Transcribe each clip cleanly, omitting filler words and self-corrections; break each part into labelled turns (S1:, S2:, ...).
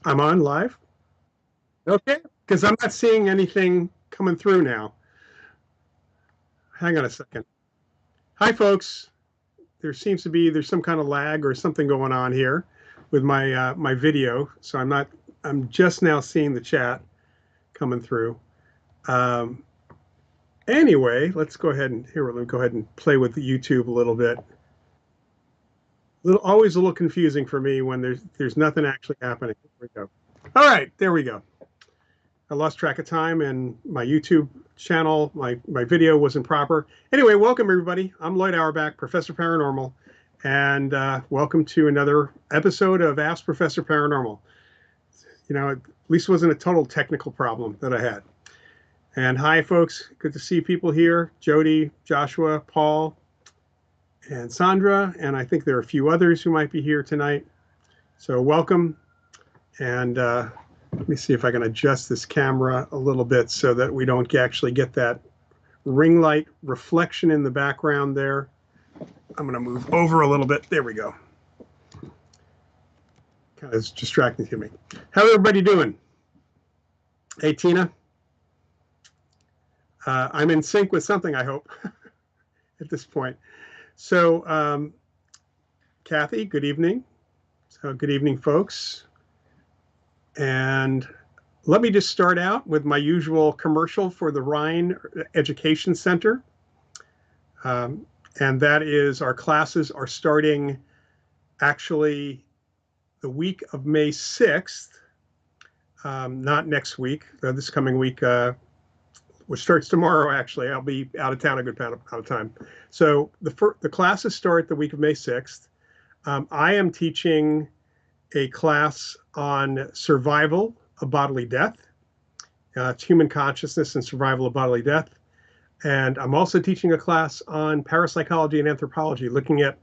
S1: I'm on live? Okay, because I'm not seeing anything coming through now. Hang on a second. Hi, folks. There's some kind of lag or something going on here with my video, so I'm just now seeing the chat coming through. Um, anyway, let's go ahead and let me go ahead and play with the YouTube a little bit. Always a little confusing for me when there's nothing actually happening. Here we go. All right, there we go. I lost track of time and my YouTube channel, my video wasn't proper. Anyway, welcome everybody. I'm Lloyd Auerbach, Professor Paranormal, and welcome to another episode of Ask Professor Paranormal. You know, at least it wasn't a total technical problem that I had. And hi, folks. Good to see people here. Jody, Joshua, Paul, and Sandra. And I think there are a few others who might be here tonight. So welcome. And let me see if I can adjust this camera a little bit so that we don't actually get that ring light reflection in the background there. I'm going to move over a little bit. There we go. Kind of distracting to me. How's everybody doing? Hey, Tina. I'm in sync with something, I hope, at this point. So, Kathy, good evening. So, good evening, folks. And let me just start out with my usual commercial for the Rhine Education Center. And that is our classes are starting actually the week of May 6th, not next week, this coming week, which starts tomorrow, actually. I'll be out of town a good amount of time. So the classes start the week of May 6th. I am teaching a class on survival of bodily death. It's human consciousness and survival of bodily death. And I'm also teaching a class on parapsychology and anthropology, looking at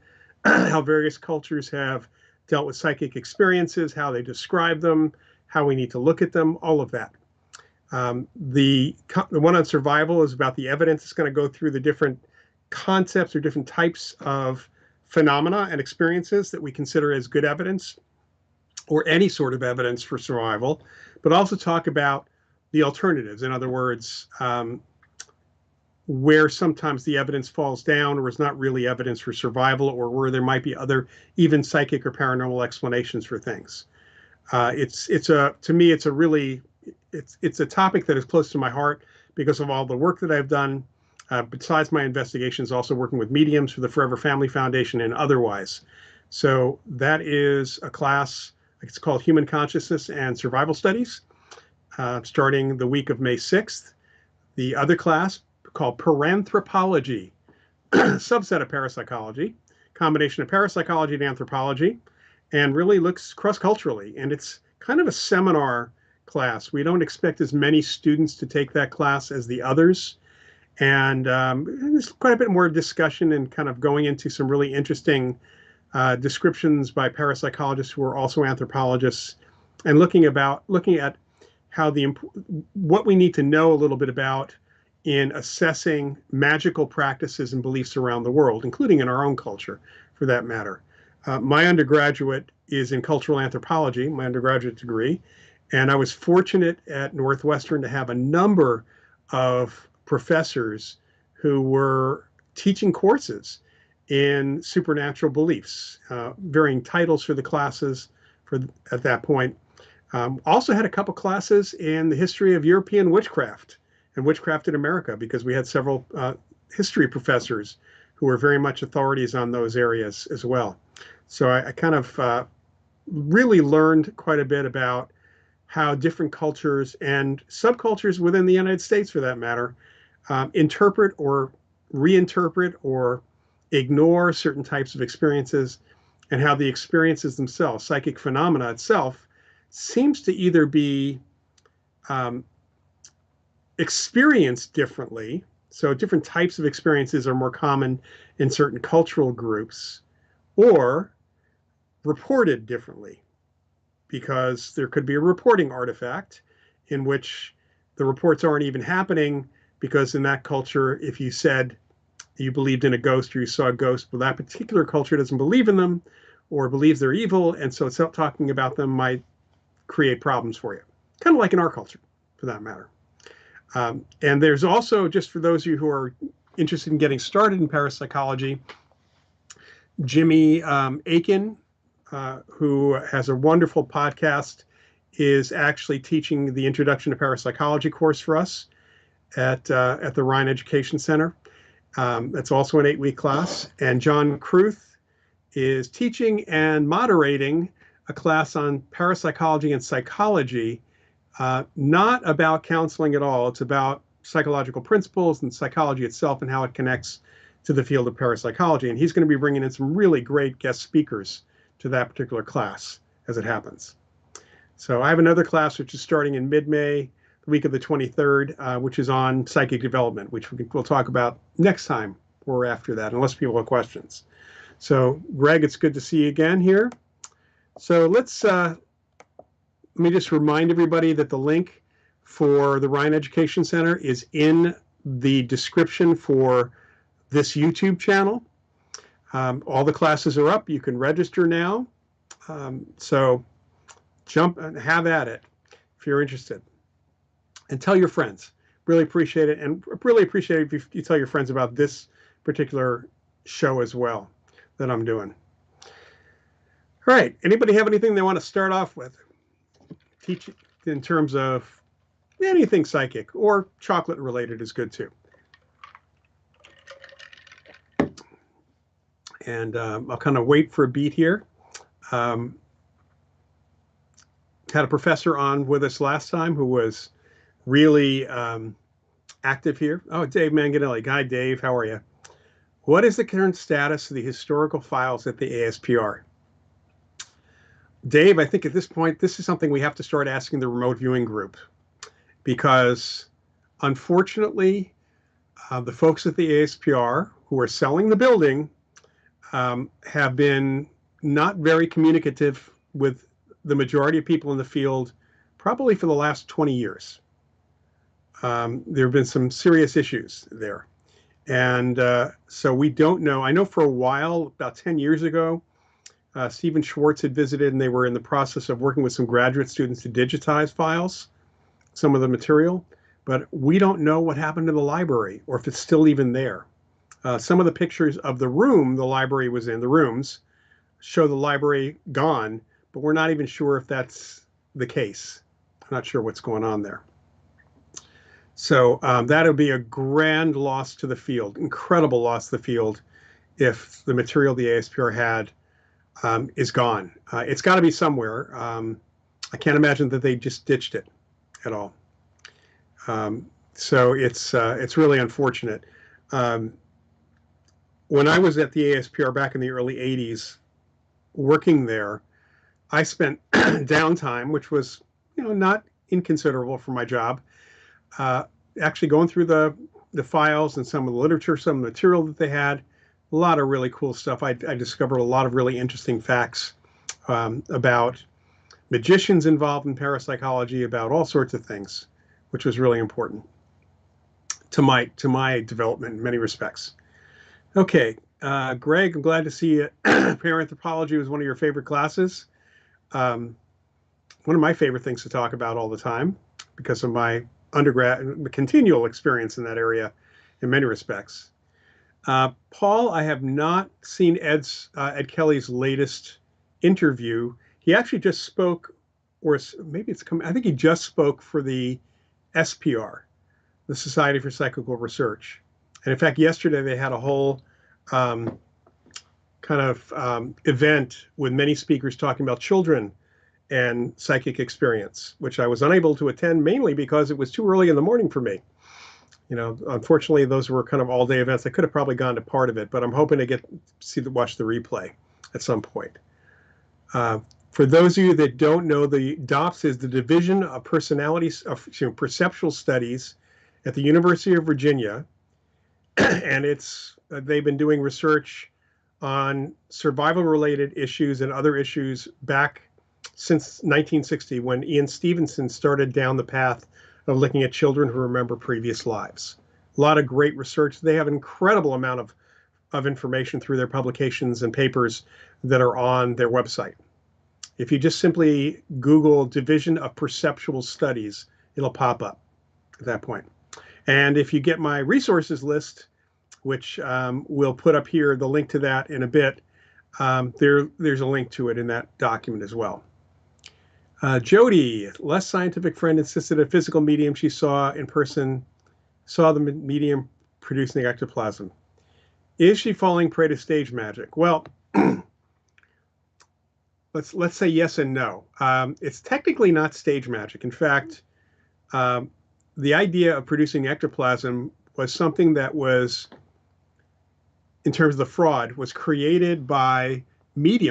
S1: how various cultures have dealt with psychic experiences, how they describe them, how we need to look at them, all of that. The one on survival is about the evidence. It's going to go through the different concepts or different types of phenomena and experiences that we consider as good evidence or any sort of evidence for survival, but also talk about the alternatives. In other words, where sometimes the evidence falls down or is not really evidence for survival, or where there might be other even psychic or paranormal explanations for things. To me, it's a topic that is close to my heart because of all the work that I've done. Besides my investigations, also working with mediums for the Forever Family Foundation and otherwise. So that is a class, it's called Human Consciousness and Survival Studies, starting the week of May 6th. The other class called Paranthropology, subset of parapsychology, combination of parapsychology and anthropology, and really looks cross-culturally. And it's kind of a seminar class. We don't expect as many students to take that class as the others. And there's quite a bit more discussion and kind of going into some really interesting descriptions by parapsychologists who are also anthropologists, and looking at how what we need to know a little bit about in assessing magical practices and beliefs around the world, including in our own culture, for that matter. My undergraduate is in cultural anthropology, my undergraduate degree, and I was fortunate at Northwestern to have a number of professors who were teaching courses in supernatural beliefs, varying titles for the classes at that point. Also had a couple classes in the history of European witchcraft and witchcraft in America, because we had several history professors who were very much authorities on those areas as well. So I kind of really learned quite a bit about how different cultures and subcultures within the United States, for that matter, interpret or reinterpret or ignore certain types of experiences, and how the experiences themselves, psychic phenomena itself, seems to either be experienced differently. So different types of experiences are more common in certain cultural groups, or reported differently, because there could be a reporting artifact in which the reports aren't even happening, because in that culture, if you said you believed in a ghost or you saw a ghost, but that particular culture doesn't believe in them or believes they're evil, and so talking about them might create problems for you. Kind of like in our culture, for that matter. And there's also, just for those of you who are interested in getting started in parapsychology, Jimmy Akin, who has a wonderful podcast, is actually teaching the Introduction to Parapsychology course for us at the Rhine Education Center. That's also an 8-week class. And John Kruth is teaching and moderating a class on parapsychology and psychology, not about counseling at all. It's about psychological principles and psychology itself and how it connects to the field of parapsychology. And he's going to be bringing in some really great guest speakers to that particular class as it happens. So I have another class which is starting in mid-May, the week of the 23rd, which is on psychic development, which we'll talk about next time or after that, unless people have questions. So Greg, it's good to see you again here. So let's let me just remind everybody that the link for the Ryan Education Center is in the description for this YouTube channel. All the classes are up. You can register now. So jump and have at it if you're interested. And tell your friends. Really appreciate it. And really appreciate it if you tell your friends about this particular show as well that I'm doing. All right. Anybody have anything they want to start off with? Teach in terms of anything psychic or chocolate related is good too. And I'll kind of wait for a beat here. Had a professor on with us last time who was really active here. Oh, Dave Manganelli. Hi, Dave. How are you? What is the current status of the historical files at the ASPR? Dave, I think at this point, this is something we have to start asking the remote viewing group, because unfortunately, the folks at the ASPR who are selling the building have been not very communicative with the majority of people in the field, probably for the last 20 years. There have been some serious issues there. And so we don't know. I know for a while, about 10 years ago, Stephen Schwartz had visited, and they were in the process of working with some graduate students to digitize files, some of the material. But we don't know what happened to the library or if it's still even there. Some of the pictures of the room the library was in, the rooms, show the library gone, but we're not even sure if that's the case. I'm not sure what's going on there. So that would be a grand loss to the field, incredible loss to the field, if the material the ASPR had is gone. It's got to be somewhere. I can't imagine that they just ditched it at all. So it's really unfortunate. When I was at the ASPR back in the early 80s, working there, I spent downtime, which was, not inconsiderable for my job, actually going through the files and some of the literature, some of the material that they had. A lot of really cool stuff. I discovered a lot of really interesting facts about magicians involved in parapsychology, about all sorts of things, which was really important to my development in many respects. Okay, Greg, I'm glad to see you. Paranthropology was one of your favorite classes. One of my favorite things to talk about all the time because of my undergrad, continual experience in that area in many respects. Paul, I have not seen Ed Kelly's latest interview. He actually just spoke, or maybe it's coming, I think he just spoke for the SPR, the Society for Psychical Research. And in fact, yesterday they had a whole event with many speakers talking about children and psychic experience, which I was unable to attend mainly because it was too early in the morning for me. Unfortunately, those were kind of all-day events. I could have probably gone to part of it, but I'm hoping to watch the replay at some point. For those of you that don't know, the DOPS is the Division of Perceptual Studies at the University of Virginia, and they've been doing research on survival-related issues and other issues back since 1960, when Ian Stevenson started down the path of looking at children who remember previous lives. A lot of great research. They have an incredible amount of information through their publications and papers that are on their website. If you just simply Google Division of Perceptual Studies, it'll pop up at that point. And if you get my resources list, which we'll put up here, the link to that in a bit, there's a link to it in that document as well. Jody, less scientific friend, insisted a physical medium she saw in person, saw the medium producing ectoplasm. Is she falling prey to stage magic? Well, let's say yes and no. It's technically not stage magic. In fact, the idea of producing ectoplasm was something that was, in terms of the fraud, was created by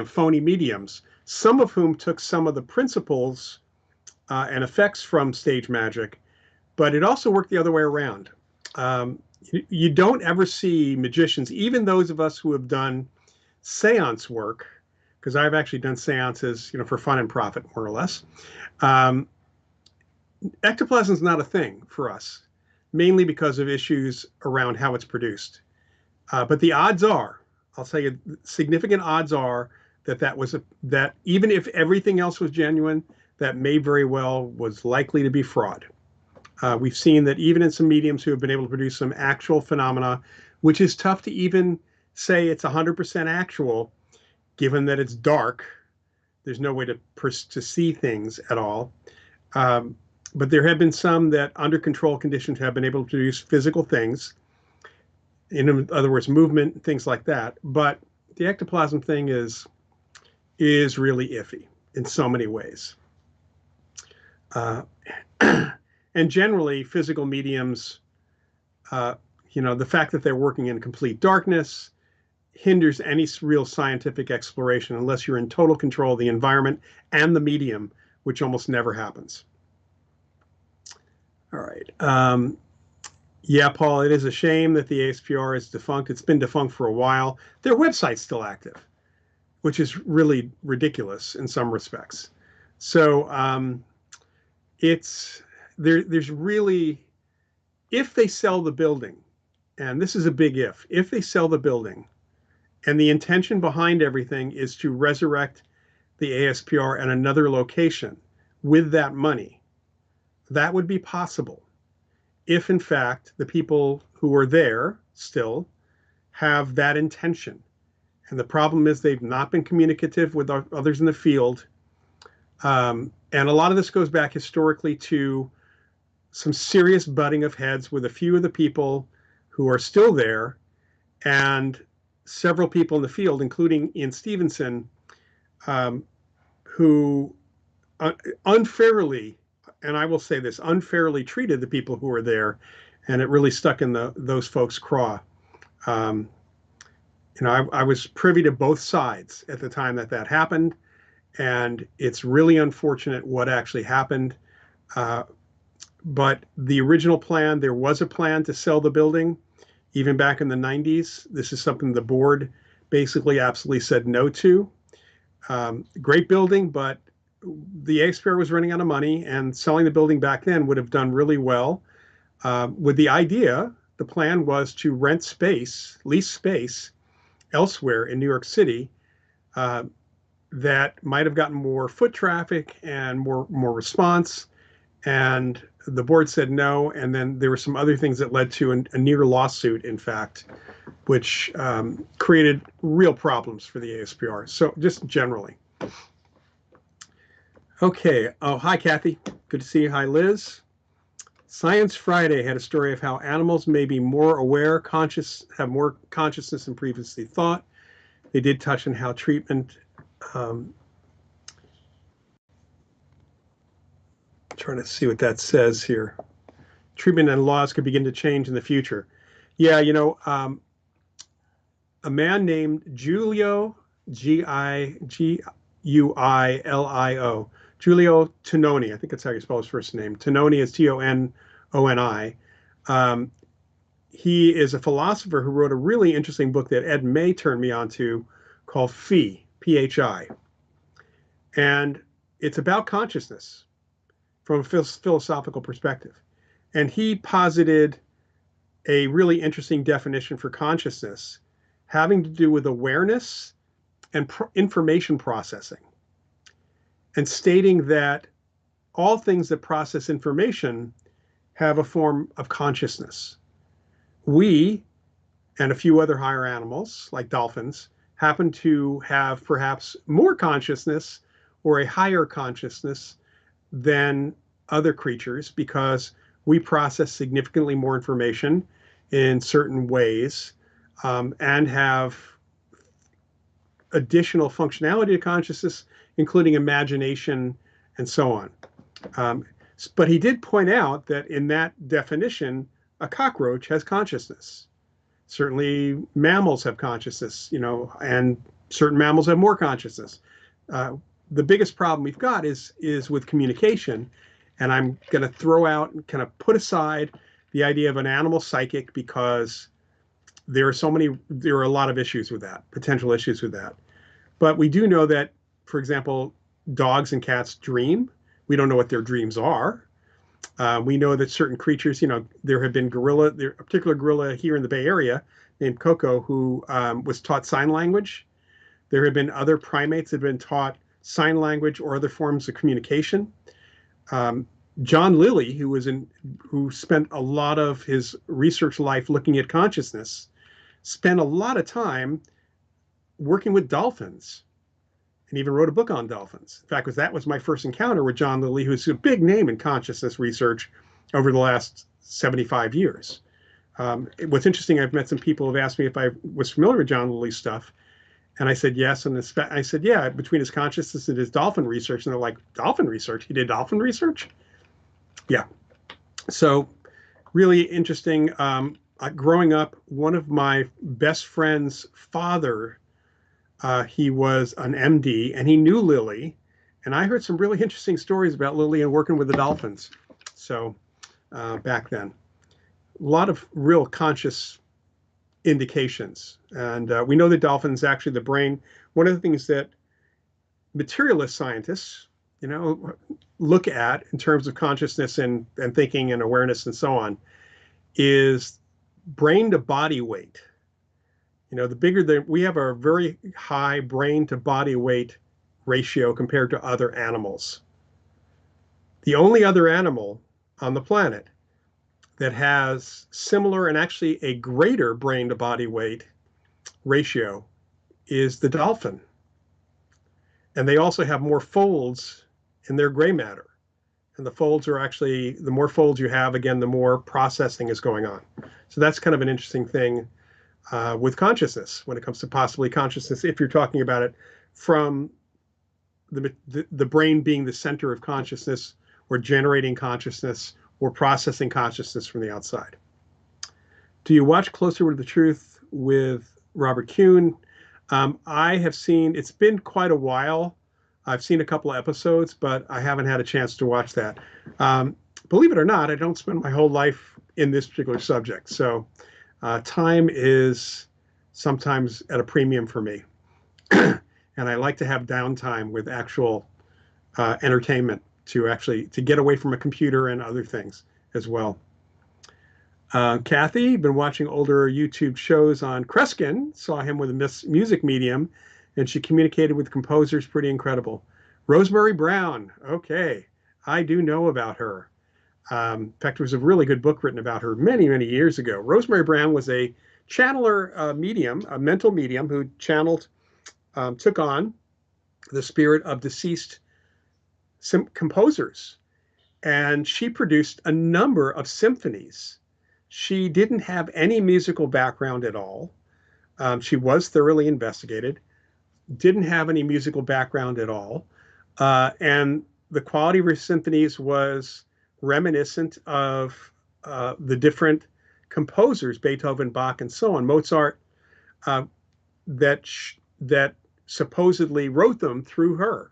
S1: phony mediums, some of whom took some of the principles and effects from stage magic, but it also worked the other way around. You don't ever see magicians, even those of us who have done seance work, because I've actually done seances, for fun and profit, more or less. Um, Ectoplasm is not a thing for us, mainly because of issues around how it's produced. But the odds are, I'll tell you, significant odds are that even if everything else was genuine, that may very well was likely to be fraud. We've seen that even in some mediums who have been able to produce some actual phenomena, which is tough to even say it's 100% actual, given that it's dark. There's no way to see things at all. But there have been some that, under control conditions, have been able to produce physical things. In other words, movement, things like that. But the ectoplasm thing is really iffy in so many ways. And generally, physical mediums, the fact that they're working in complete darkness hinders any real scientific exploration unless you're in total control of the environment and the medium, which almost never happens. All right. Yeah, Paul, it is a shame that the ASPR is defunct. It's been defunct for a while. Their website's still active, which is really ridiculous in some respects. So there's really, if they sell the building, and this is a big if they sell the building, and the intention behind everything is to resurrect the ASPR at another location with that money, that would be possible if, in fact, the people who are there still have that intention. And the problem is they've not been communicative with others in the field. And a lot of this goes back historically to some serious butting of heads with a few of the people who are still there, and several people in the field, including Ian Stevenson, who unfairly, and I will say this, unfairly treated the people who were there, and it really stuck in those folks' craw. I was privy to both sides at the time that happened, and it's really unfortunate what actually happened. But the original plan, there was a plan to sell the building, even back in the 90s. This is something the board basically absolutely said no to. Great building, but the ASPR was running out of money, and selling the building back then would have done really well. With the idea, the plan was to rent space, lease space elsewhere in New York City that might have gotten more foot traffic and more response. And the board said no. And then there were some other things that led to a near lawsuit, in fact, which created real problems for the ASPR. So just generally. Okay. Oh, hi, Kathy. Good to see you. Hi, Liz. Science Friday had a story of how animals may be more aware, have more consciousness than previously thought. They did touch on how treatment, trying to see what that says here. Treatment and laws could begin to change in the future. Yeah, a man named Giulio, Giuilio, Giulio Tononi, I think that's how you spell his first name. Tononi is Tononi. He is a philosopher who wrote a really interesting book that Ed May turned me on to called Phi, P-H-I. And it's about consciousness from a philosophical perspective. And he posited a really interesting definition for consciousness having to do with awareness and information processing, and stating that all things that process information have a form of consciousness. We, and a few other higher animals, like dolphins, happen to have perhaps more consciousness or a higher consciousness than other creatures, because we process significantly more information in certain ways, and have additional functionality to consciousness, including imagination and so on. But he did point out that in that definition, a cockroach has consciousness. Certainly mammals have consciousness, and certain mammals have more consciousness. The biggest problem we've got is with communication. And I'm going to throw out and kind of put aside the idea of an animal psychic, because there are a lot of issues with that, potential issues with that. But we do know that, for example, dogs and cats dream. We don't know what their dreams are. We know that certain creatures, there have been a particular gorilla here in the Bay Area named Coco who was taught sign language. There have been other primates that have been taught sign language or other forms of communication. John Lilly, who spent a lot of his research life looking at consciousness, spent a lot of time working with dolphins and even wrote a book on dolphins. In fact, that was my first encounter with John Lilly, who's a big name in consciousness research over the last 75 years. What's interesting, I've met some people who have asked me if I was familiar with John Lilly's stuff. And I said, yes. And I said, yeah, between his consciousness and his dolphin research. And they're like, dolphin research? He did dolphin research? Yeah. So really interesting. Growing up, one of my best friend's father, he was an MD, and he knew Lilly. And I heard some really interesting stories about Lilly and working with the dolphins. So back then, a lot of real conscious indications. And we know that dolphins, actually, the brain, one of the things that materialist scientists, look at in terms of consciousness and thinking and awareness and so on, is brain to body weight. We have a very high brain to body weight ratio compared to other animals. The only other animal on the planet that has similar and actually a greater brain to body weight ratio is the dolphin. And they also have more folds in their gray matter. And the folds are actually, the more folds you have, again, the more processing is going on. So that's kind of an interesting thing with consciousness when it comes to possibly consciousness, if you're talking about it from the brain being the center of consciousness or generating consciousness or processing consciousness from the outside. Do you watch Closer to the Truth with Robert Kuhn? I have seen, it's been quite a while. I've seen a couple of episodes, but I haven't had a chance to watch that. Believe it or not, I don't spend my whole life in this particular subject. So time is sometimes at a premium for me. And I like to have downtime with actual entertainment to get away from a computer and other things as well. Kathy, been watching older YouTube shows on Kreskin, saw him with a music medium, and she communicated with composers, pretty incredible. Rosemary Brown, okay, I do know about her. In fact, there was a really good book written about her many, many years ago. Rosemary Brown was a channeler medium, a mental medium who took on the spirit of deceased composers. And she produced a number of symphonies. She didn't have any musical background at all. She was thoroughly investigated, didn't have any musical background at all. And the quality of her symphonies was reminiscent of the different composers, Beethoven, Bach, and so on, Mozart, that supposedly wrote them through her.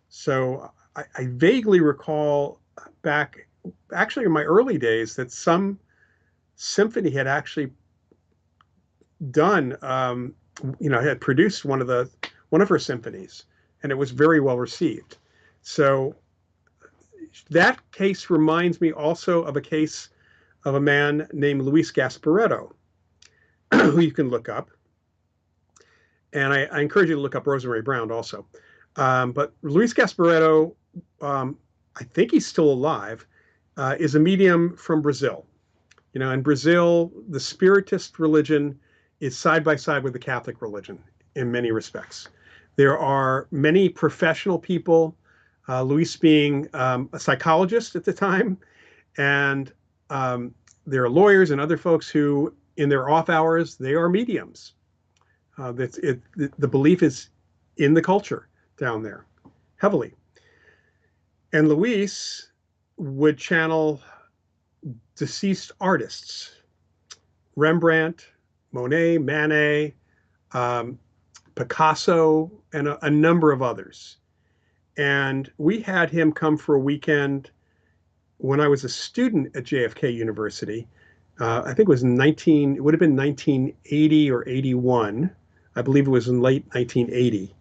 S1: So I vaguely recall back, actually in my early days, that some symphony had actually done, had produced one of her symphonies, and it was very well received. So that case reminds me also of a case of a man named Luis Gasparetto, who you can look up. And I encourage you to look up Rosemary Brown also. But Luis Gasparetto, I think he's still alive, is a medium from Brazil. In Brazil, the Spiritist religion is side by side with the Catholic religion in many respects. There are many professional people, Luis being a psychologist at the time, and there are lawyers and other folks who, in their off hours, they are mediums. The belief is in the culture down there, heavily. And Luis would channel deceased artists, Rembrandt, Monet, Manet, Picasso, and a number of others. And we had him come for a weekend when I was a student at JFK University. I think it would have been 1980 or 81. I believe it was in late 1980.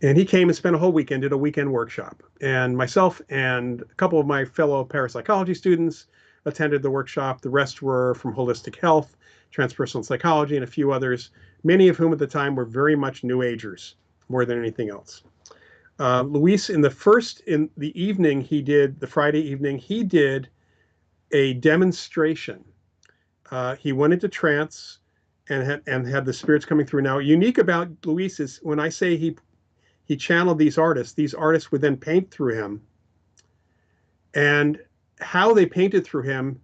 S1: And he came and spent a whole weekend, did a weekend workshop. And myself and a couple of my fellow parapsychology students attended the workshop. The rest were from holistic health, transpersonal psychology, and a few others, many of whom at the time were very much New Agers more than anything else. Luis, in the evening, the Friday evening, he did a demonstration. He went into trance and had the spirits coming through. Now, unique about Luis is when I say he channeled these artists would then paint through him. And how they painted through him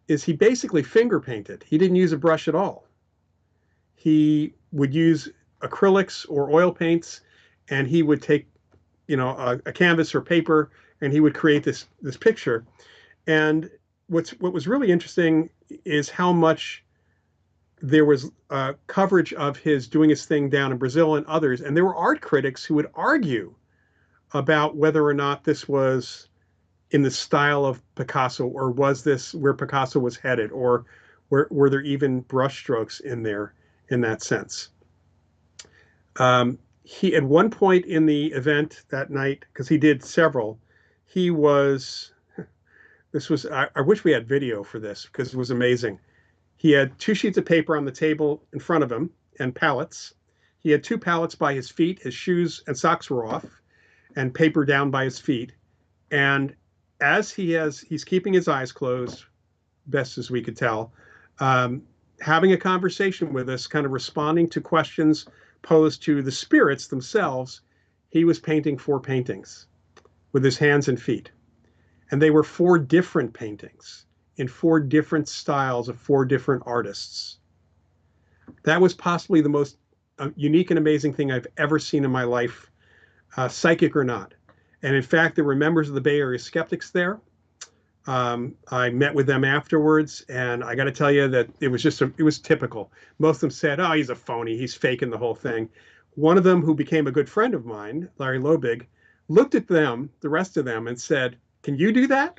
S1: is he basically finger painted. He didn't use a brush at all. He would use acrylics or oil paints, and he would take, a canvas or paper, and he would create this picture. And what was really interesting is how much there was coverage of his doing his thing down in Brazil and others. And there were art critics who would argue about whether or not this was in the style of Picasso, or was this where Picasso was headed, or were there even brushstrokes in there in that sense. He, at one point in the event that night, because he did several, I wish we had video for this because it was amazing. He had 2 sheets of paper on the table in front of him and pallets. He had 2 pallets by his feet. His shoes and socks were off, and paper down by his feet. And as he's keeping his eyes closed, best as we could tell, having a conversation with us, kind of responding to questions posed to the spirits themselves. He was painting 4 paintings with his hands and feet. And they were 4 different paintings in 4 different styles of 4 different artists. That was possibly the most unique and amazing thing I've ever seen in my life, psychic or not. And in fact, there were members of the Bay Area skeptics there. I met with them afterwards, and I got to tell you that it was typical. Most of them said, "Oh, he's a phony. He's faking the whole thing." One of them, who became a good friend of mine, Larry Lobig, looked at them, the rest of them, and said, "Can you do that?"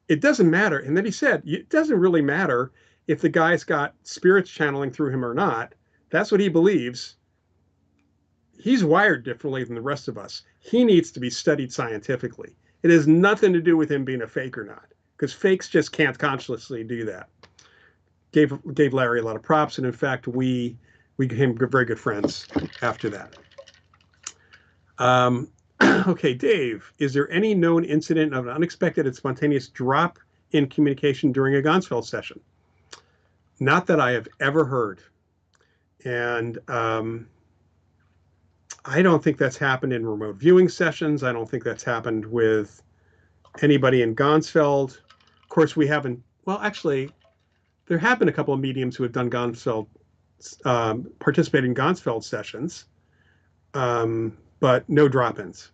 S1: It doesn't matter. And then he said, it doesn't really matter if the guy's got spirits channeling through him or not. That's what he believes. He's wired differently than the rest of us. He needs to be studied scientifically. It has nothing to do with him being a fake or not, because fakes just can't consciously do that. Gave Larry a lot of props, and in fact, we became very good friends after that. Okay, Dave, is there any known incident of an unexpected and spontaneous drop in communication during a Gonsfeld session? Not that I have ever heard. And I don't think that's happened in remote viewing sessions. I don't think that's happened with anybody in Gonsfeld. Of course, we haven't, well, actually, there have been a couple of mediums who have done Gonsfeld, participated in Gonsfeld sessions, but no drop-ins.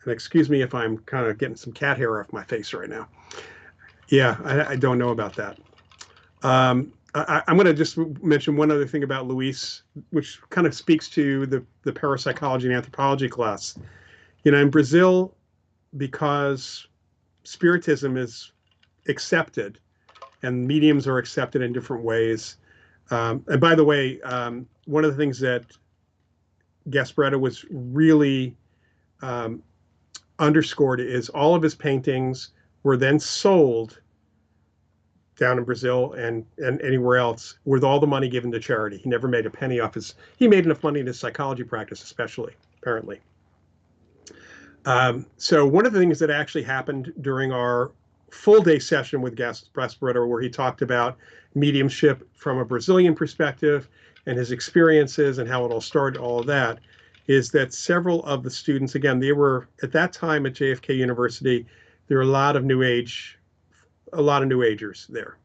S1: And excuse me if I'm kind of getting some cat hair off my face right now. Yeah, I don't know about that. I'm going to just mention one other thing about Luis, which kind of speaks to the parapsychology and anthropology class. In Brazil, because Spiritism is accepted and mediums are accepted in different ways. And by the way, one of the things that Gasparetta was really underscored is all of his paintings were then sold down in Brazil and anywhere else with all the money given to charity. He never made a penny off he made enough money in his psychology practice, especially, apparently. So one of the things that actually happened during our full day session with Gasparetta, where he talked about mediumship from a Brazilian perspective and his experiences and how it all started, all of that, is that several of the students, again, they were at that time at JFK University, there were a lot of New Agers there.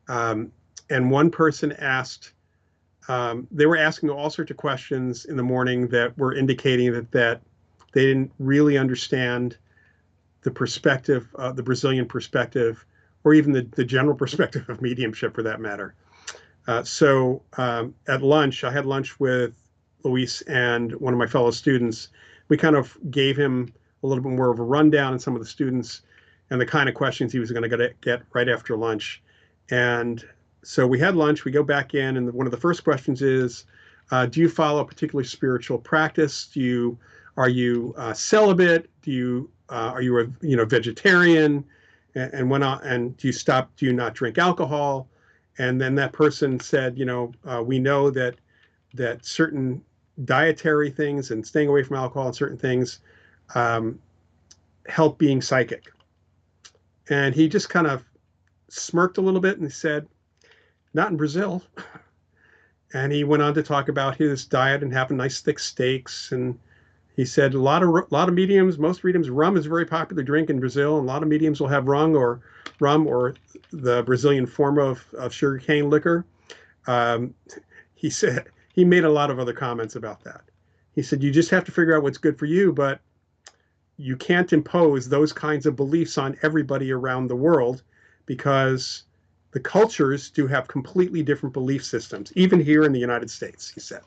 S1: And one person asked, they were asking all sorts of questions in the morning that were indicating that they didn't really understand the perspective, the Brazilian perspective, or even the general perspective of mediumship for that matter. So at lunch, I had lunch with Luis and one of my fellow students. We kind of gave him a little bit more of a rundown on some of the students and the kind of questions he was going to get right after lunch. And so we had lunch. We go back in, and one of the first questions is, do you follow a particular spiritual practice? Are you celibate? Are you a vegetarian? And went on. And do you not drink alcohol? And then that person said, we know that certain dietary things and staying away from alcohol and certain things um, help being psychic. And he just kind of smirked a little bit and he said, not in Brazil. And he went on to talk about his diet and having nice thick steaks. And he said a lot of mediums, most mediums, rum is a very popular drink in Brazil. And a lot of mediums will have rum or the Brazilian form of sugarcane liquor. Um, he said he made a lot of other comments about that. He said, you just have to figure out what's good for you, but you can't impose those kinds of beliefs on everybody around the world because the cultures do have completely different belief systems, even here in the United States, he said.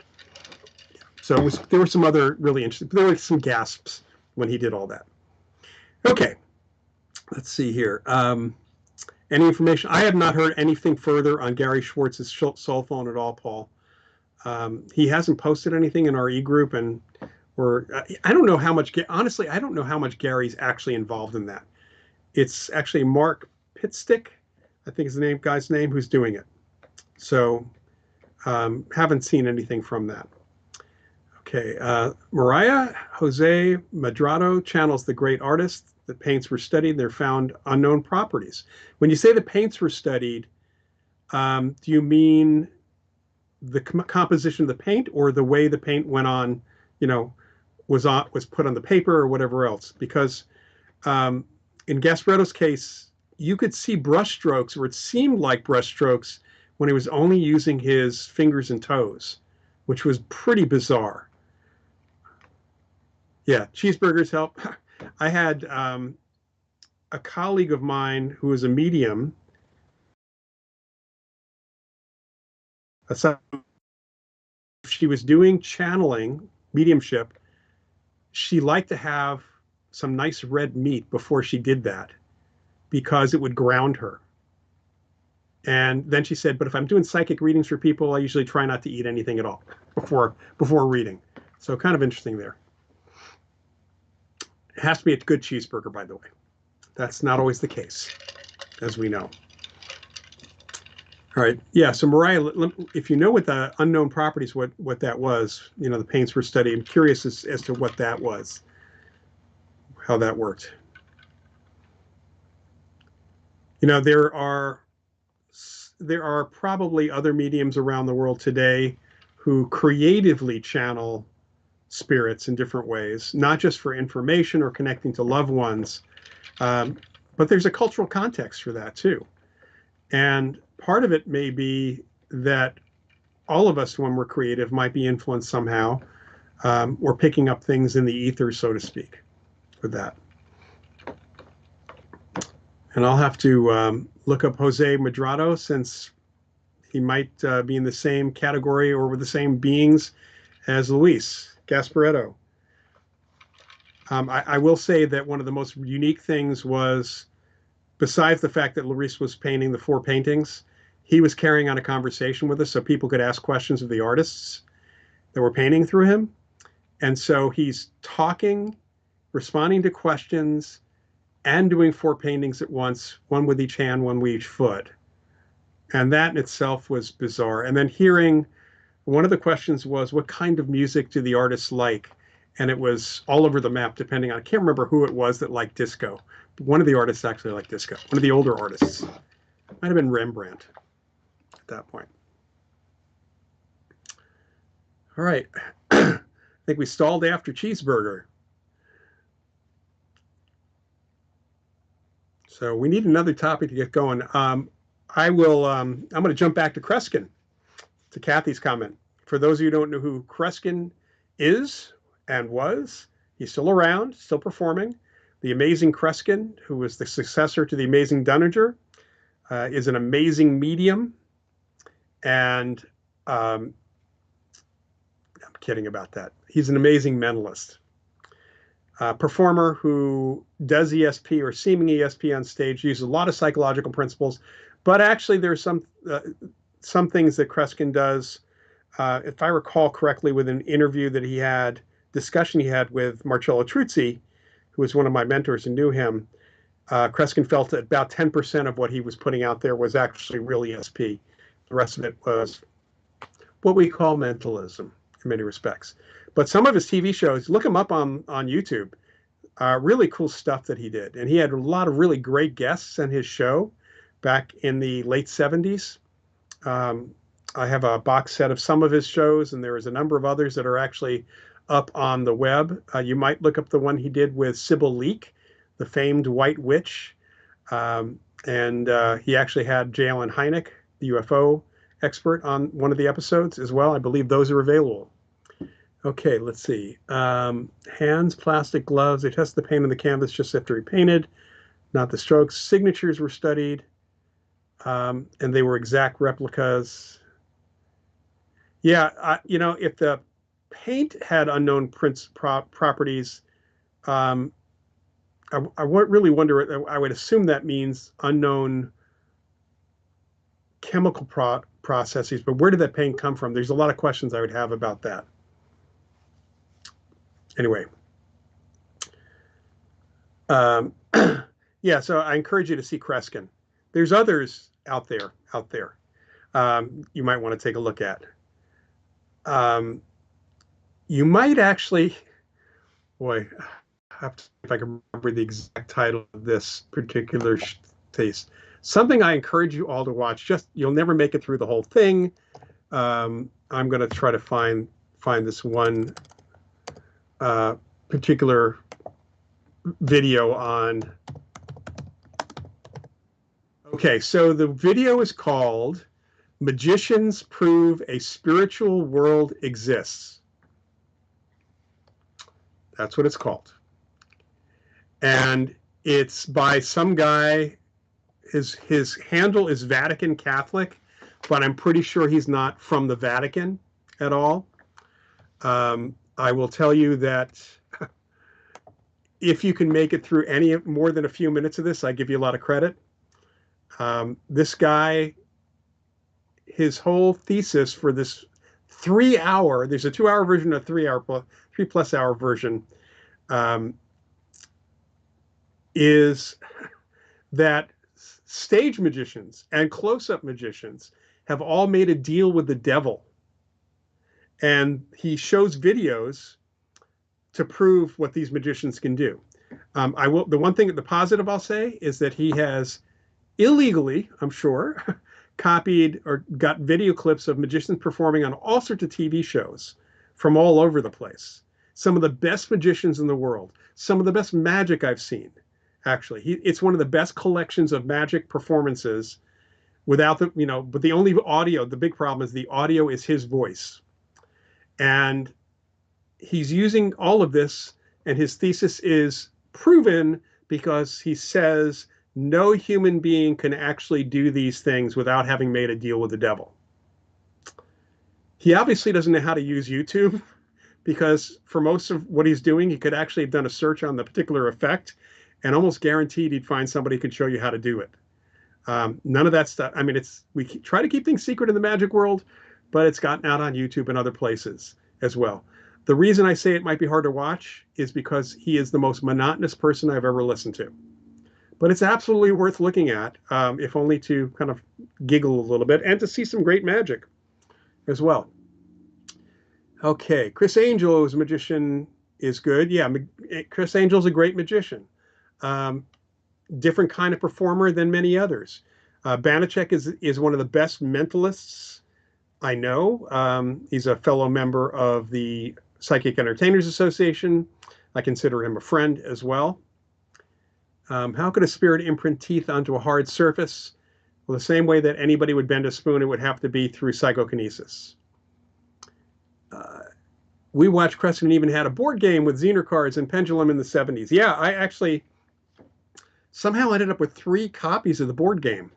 S1: So there were some other really interesting, there were some gasps when he did all that. Okay, let's see here. Any information? I have not heard anything further on Gary Schwartz's cell phone at all, Paul. He hasn't posted anything in our e-group, and I don't know how much, honestly, I don't know how much Gary's actually involved in that. It's actually Mark Pitstick, I think is the guy's name, who's doing it. So haven't seen anything from that. Okay, Mariah Jose Madrado channels the great artist. The paints were studied. They're found unknown properties. When you say the paints were studied, do you mean the composition of the paint or the way the paint went on, was put on the paper or whatever else? Because in Gasparetto's case, you could see brush strokes, or it seemed like brush strokes, when he was only using his fingers and toes, which was pretty bizarre. Yeah, cheeseburgers help. I had a colleague of mine who was a medium. She was doing channeling, mediumship. She liked to have some nice red meat before she did that because it would ground her. And then she said, but if I'm doing psychic readings for people, I usually try not to eat anything at all before reading. So kind of interesting there. It has to be a good cheeseburger, by the way. That's not always the case, as we know. All right. Yeah. So Mariah, if you know what the unknown properties, what that was, the paints were studied. I'm curious as to what that was, how that worked. There are probably other mediums around the world today who creatively channel spirits in different ways, not just for information or connecting to loved ones, but there's a cultural context for that too. And part of it may be that all of us, when we're creative, might be influenced somehow, or picking up things in the ether, so to speak, with that. And I'll have to look up Jose Madrado, since he might be in the same category or with the same beings as Luis Gasparetto. I will say that one of the most unique things was, besides the fact that Luis was painting the 4 paintings, he was carrying on a conversation with us so people could ask questions of the artists that were painting through him. And so he's talking, responding to questions, and doing 4 paintings at once, one with each hand, one with each foot. And that in itself was bizarre. And then hearing, one of the questions was, what kind of music do the artists like? And it was all over the map, depending on, I can't remember who it was that liked disco. But one of the artists actually liked disco. One of the older artists. Might have been Rembrandt at that point. All right. I think we stalled after cheeseburger. So we need another topic to get going. I'm going to jump back to Kreskin, to Kathy's comment. For those of you who don't know who Kreskin is and was, he's still around, still performing. The amazing Kreskin, who was the successor to the amazing Dunninger, is an amazing medium. And I'm kidding about that. He's an amazing mentalist. performer who does ESP or seeming ESP on stage, uses a lot of psychological principles, but actually there's some things that Kreskin does. If I recall correctly, with an interview that he had, discussion he had with Marcello Truzzi, who was one of my mentors and knew him, Kreskin felt that about 10% of what he was putting out there was actually real ESP. The rest of it was what we call mentalism in many respects. But some of his TV shows, look him up on YouTube, really cool stuff that he did. And he had a lot of really great guests on his show back in the late 70s. I have a box set of some of his shows, and there is a number of others that are actually up on the web. You might look up the one he did with Sybil Leek, the famed White Witch. And he actually had J. Allen Hynek, the UFO expert, on one of the episodes as well. I believe those are available. Okay, let's see. Hands, plastic gloves. They tested the paint on the canvas just after he painted, not the strokes. Signatures were studied, and they were exact replicas. Yeah, if the paint had unknown properties, I really wonder. I would assume that means unknown chemical processes, but where did that paint come from? There's a lot of questions I would have about that. Anyway, yeah, so I encourage you to see Kreskin. There's others out there. You might want to take a look at. You might actually, boy, I have to see if I can remember the exact title of this particular taste. Something I encourage you all to watch. Just, you'll never make it through the whole thing. I'm going to try to find this one particular video on. Okay, so the video is called "Magicians Prove a Spiritual World Exists." That's what it's called. And it's by some guy. His handle is Vatican Catholic, but I'm pretty sure he's not from the Vatican at all. I will tell you that if you can make it through any more than a few minutes of this, I give you a lot of credit. This guy, his whole thesis for this 3-hour, there's a 2-hour version, a 3+ hour version, is that stage magicians and close-up magicians have all made a deal with the devil. And he shows videos to prove what these magicians can do. The one thing, the positive I'll say, is that he has illegally, I'm sure, copied or got video clips of magicians performing on all sorts of TV shows from all over the place. Some of the best magicians in the world, some of the best magic I've seen. Actually, it's one of the best collections of magic performances without the, but the only audio, the big problem is the audio is his voice. And he's using all of this, and his thesis is proven because he says no human being can actually do these things without having made a deal with the devil. He obviously doesn't know how to use YouTube, because for most of what he's doing, he could actually have done a search on the particular effect and almost guaranteed he'd find somebody who could show you how to do it. None of that stuff. I mean, we try to keep things secret in the magic world, but it's gotten out on YouTube and other places as well. The reason I say it might be hard to watch is because he is the most monotonous person I've ever listened to. But it's absolutely worth looking at, if only to kind of giggle a little bit and to see some great magic as well. Okay, Chris Angel as a magician is good. Yeah, Chris Angel's a great magician. Different kind of performer than many others. Banachek is one of the best mentalists I know. He's a fellow member of the Psychic Entertainers Association. I consider him a friend as well. How could a spirit imprint teeth onto a hard surface? Well, the same way that anybody would bend a spoon, it would have to be through psychokinesis. We watched Kreskin even had a board game with Zener cards and Pendulum in the 70s. Yeah, I actually somehow ended up with 3 copies of the board game.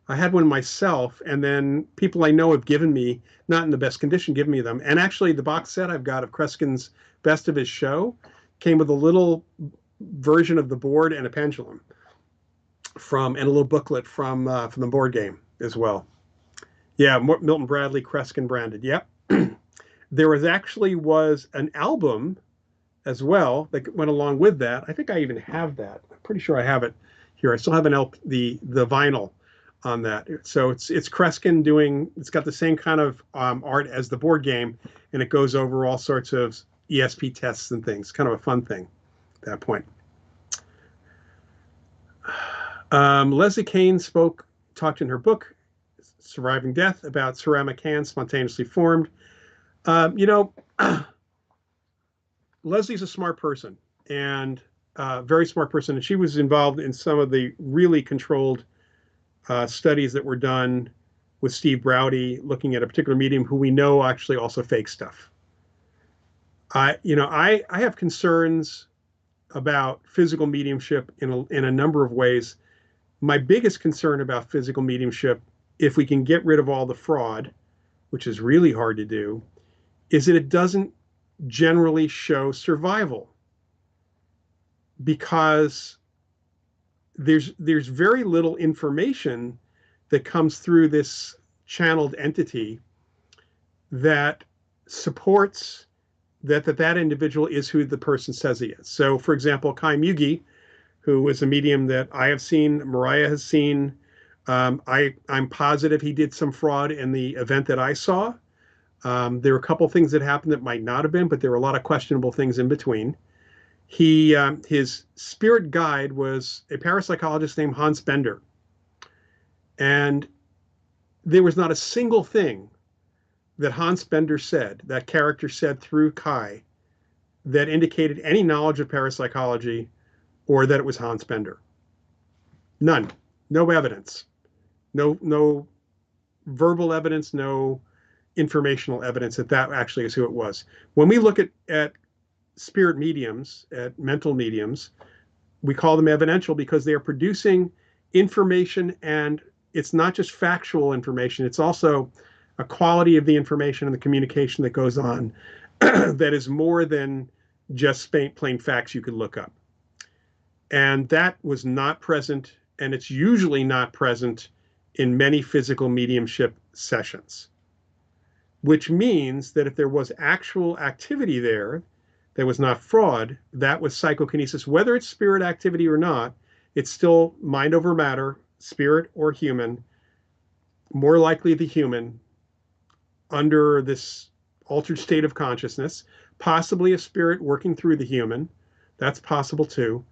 S1: I had one myself, and then people I know have given me, not in the best condition, given me them. And actually, the box set I've got of Kreskin's Best of His Show came with a little version of the board and a pendulum and a little booklet from the board game as well. Yeah, Milton Bradley, Kreskin branded. Yep. There was an album as well that went along with that. I think I even have that. I'm pretty sure I have it here. I still have the vinyl on that. So it's Kreskin doing. It's got the same kind of art as the board game, and it goes over all sorts of ESP tests and things. Kind of a fun thing at that point. Leslie Kane talked in her book, Surviving Death, about ceramic cans spontaneously formed. Leslie's a smart person, and very smart person, and she was involved in some of the really controlled studies that were done with Steve Browdy, looking at a particular medium who we know actually also fakes stuff. I have concerns about physical mediumship in a number of ways. My biggest concern about physical mediumship, if we can get rid of all the fraud, which is really hard to do, is that it doesn't generally show survival, because there's very little information that comes through this channeled entity that supports that individual is who the person says he is. So, for example, Kai Mugi, who is a medium that I have seen, Mariah has seen, I'm positive he did some fraud in the event that I saw. There were a couple things that happened that might not have been, but there were a lot of questionable things in between. His spirit guide was a parapsychologist named Hans Bender. And there was not a single thing that Hans Bender said, that character said through Kai, that indicated any knowledge of parapsychology or that it was Hans Bender. None. No evidence. No verbal evidence, no informational evidence that actually is who it was. When we look at spirit mediums, at mental mediums, we call them evidential because they are producing information, and it's not just factual information, it's also a quality of the information and the communication that goes on that is more than just plain facts you could look up. And that was not present, and it's usually not present in many physical mediumship sessions, which means that if there was actual activity there that was not fraud, that was psychokinesis. Whether it's spirit activity or not, it's still mind over matter, spirit or human, more likely the human, under this altered state of consciousness, possibly a spirit working through the human. That's possible too.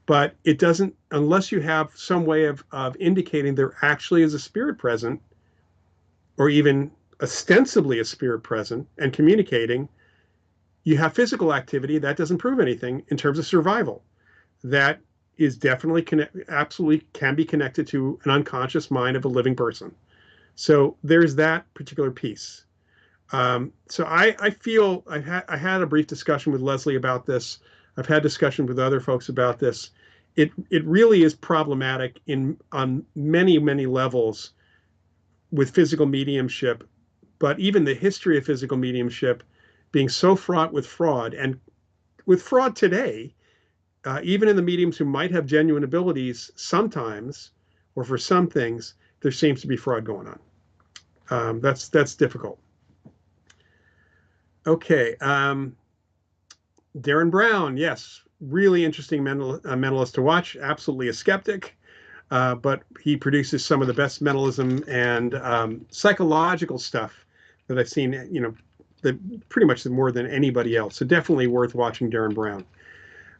S1: But it doesn't, unless you have some way of indicating there actually is a spirit present, or even ostensibly a spirit present and communicating, you have physical activity, that doesn't prove anything in terms of survival. That is definitely absolutely can be connected to an unconscious mind of a living person. So there's that particular piece. So I feel I had a brief discussion with Leslie about this. I've had discussion with other folks about this. It really is problematic on many levels with physical mediumship, but even the history of physical mediumship being so fraught with fraud, and with fraud today, even in the mediums who might have genuine abilities, sometimes, or for some things, there seems to be fraud going on. That's difficult. Okay, Darren Brown, yes, really interesting mentalist to watch. Absolutely a skeptic, but he produces some of the best mentalism and psychological stuff that I've seen. Pretty much more than anybody else. So definitely worth watching Darren Brown.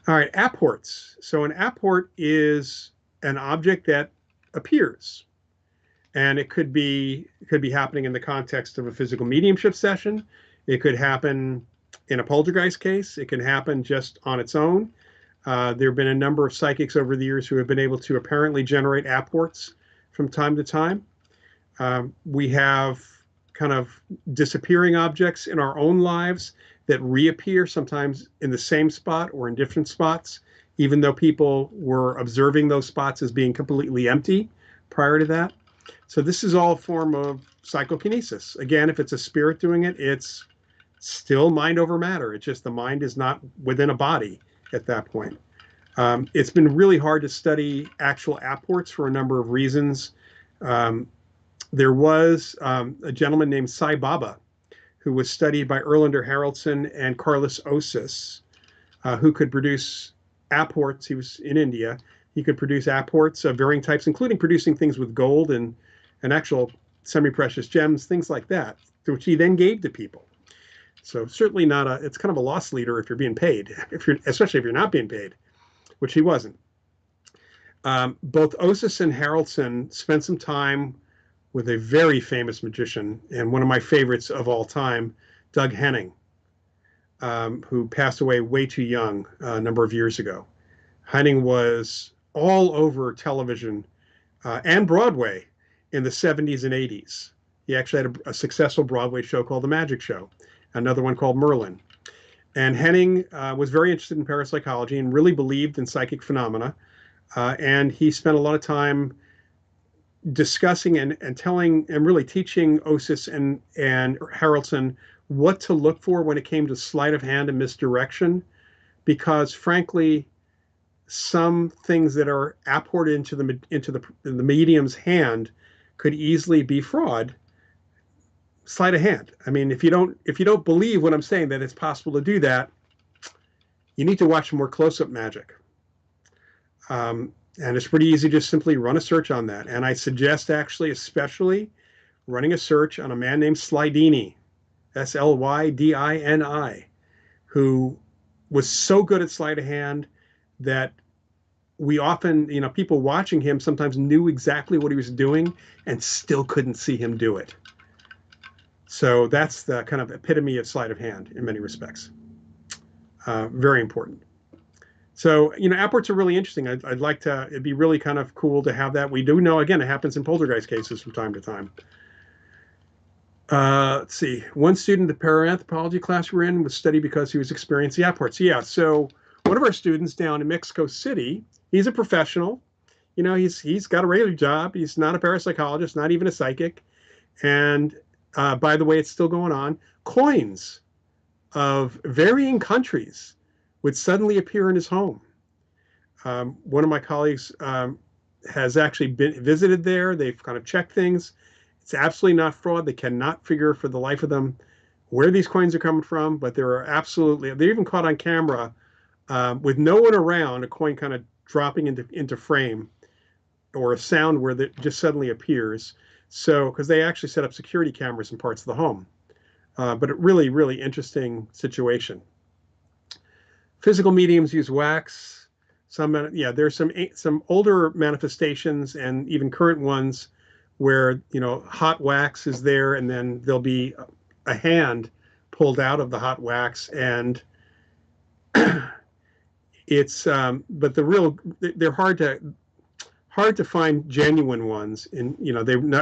S1: All right, apports. So an apport is an object that appears, and it could be happening in the context of a physical mediumship session. It could happen in a poltergeist case. It can happen just on its own. There have been a number of psychics over the years who have been able to apparently generate apports from time to time. We have kind of disappearing objects in our own lives that reappear sometimes in the same spot or in different spots, even though people were observing those spots as being completely empty prior to that. So this is all a form of psychokinesis. Again, if it's a spirit doing it, it's still mind over matter. It's just the mind is not within a body. at that point. It's been really hard to study actual apports for a number of reasons. There was a gentleman named Sai Baba who was studied by Erlander Haraldson and Carlos Osis, who could produce apports. He was in India. He could produce apports of varying types, including producing things with gold and actual semi-precious gems, things like that, which he then gave to people. So certainly not a, it's kind of a loss leader if you're being paid, especially if you're not being paid, which he wasn't. Both Osis and Haraldson spent some time with a very famous magician and one of my favorites of all time, Doug Henning, who passed away way too young a number of years ago. Henning was all over television and Broadway in the 70s and 80s. He actually had a successful Broadway show called The Magic Show, another one called Merlin. And Henning was very interested in parapsychology and really believed in psychic phenomena. And he spent a lot of time discussing and telling and really teaching Osis and Haraldson what to look for when it came to sleight of hand and misdirection, because frankly, some things that are apported into the medium's hand could easily be fraud, sleight of hand. I mean, if you don't believe what I'm saying, that it's possible to do that, you need to watch more close-up magic. And it's pretty easy to just simply run a search on that. And I suggest actually, especially running a search on a man named Slydini, Slydini, who was so good at sleight of hand that we often, people watching him sometimes knew exactly what he was doing and still couldn't see him do it. So that's the kind of epitome of sleight of hand in many respects. Very important. So, apports are really interesting. I'd like to, it'd be really kind of cool to have that. We do know, again, it happens in poltergeist cases from time to time. Let's see. One student in the paraanthropology class we're in was studied because he was experiencing apports. Yeah, so one of our students down in Mexico City, he's a professional. He's got a regular job. He's not a parapsychologist, not even a psychic. And by the way, it's still going on. Coins of varying countries would suddenly appear in his home. One of my colleagues has actually visited there. They've kind of checked things. It's absolutely not fraud. They cannot figure for the life of them where these coins are coming from, but there are absolutely, they're even caught on camera with no one around, a coin kind of dropping into frame, or a sound where it just suddenly appears. So, because they actually set up security cameras in parts of the home. But a really, really interesting situation. Physical mediums use wax. There's some older manifestations and even current ones where hot wax is there, and then there'll be a hand pulled out of the hot wax, and it's but they're hard to find genuine ones, and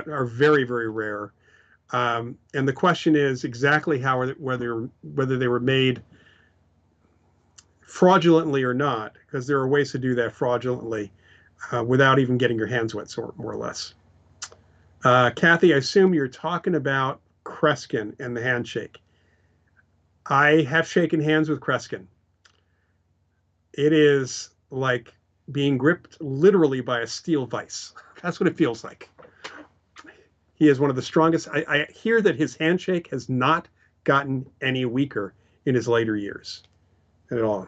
S1: are very, very rare. And the question is exactly whether they were made fraudulently or not, because there are ways to do that fraudulently without even getting your hands wet, more or less. Kathy, I assume you're talking about Kreskin and the handshake. I have shaken hands with Kreskin. It is like being gripped literally by a steel vice. That's what it feels like. He is one of the strongest. I hear that his handshake has not gotten any weaker in his later years at all.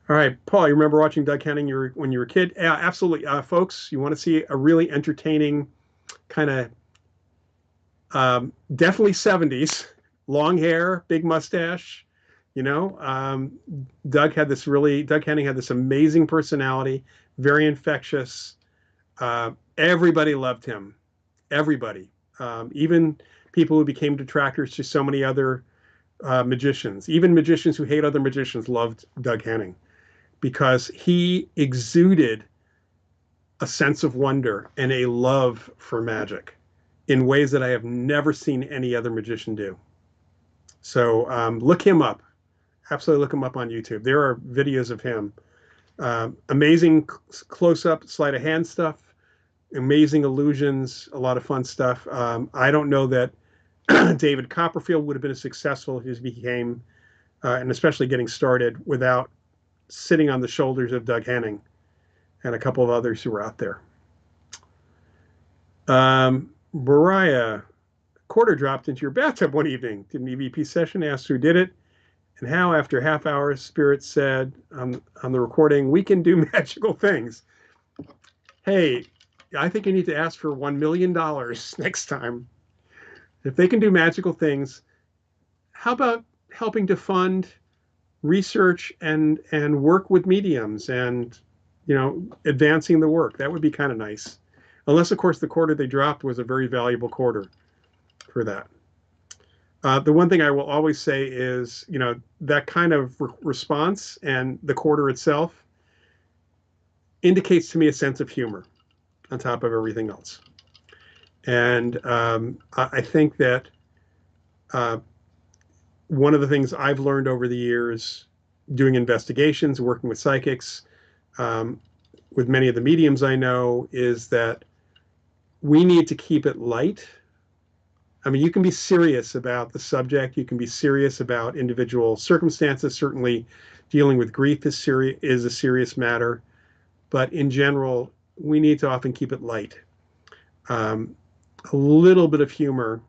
S1: All right, Paul, you remember watching Doug Henning when you were a kid? Yeah, absolutely. Folks, you want to see a really entertaining kind of definitely 70s, long hair, big mustache. Doug Henning had this amazing personality, very infectious. Everybody loved him. Everybody, even people who became detractors to so many other magicians, even magicians who hate other magicians, loved Doug Henning, because he exuded a sense of wonder and a love for magic in ways that I have never seen any other magician do. So look him up. Absolutely look him up on YouTube. There are videos of him. Amazing close-up sleight of hand stuff, amazing illusions, a lot of fun stuff. I don't know that David Copperfield would have been as successful if he became and especially getting started without sitting on the shoulders of Doug Henning and a couple of others who were out there. Mariah, quarter dropped into your bathtub one evening. Did an EVP session, asked who did it, and how after half hour, Spirit said on the recording, we can do magical things. Hey, I think you need to ask for $1 million next time. If they can do magical things, how about helping to fund research and work with mediums and, advancing the work? That would be kind of nice. Unless, of course, the quarter they dropped was a very valuable quarter for that. The one thing I will always say is, that kind of response and the quarter itself indicates to me a sense of humor on top of everything else. And I think that one of the things I've learned over the years doing investigations, working with psychics, with many of the mediums I know, is that we need to keep it light. I mean, you can be serious about the subject. You can be serious about individual circumstances. Certainly, dealing with grief is a serious matter. But in general, we need to often keep it light. A little bit of humor,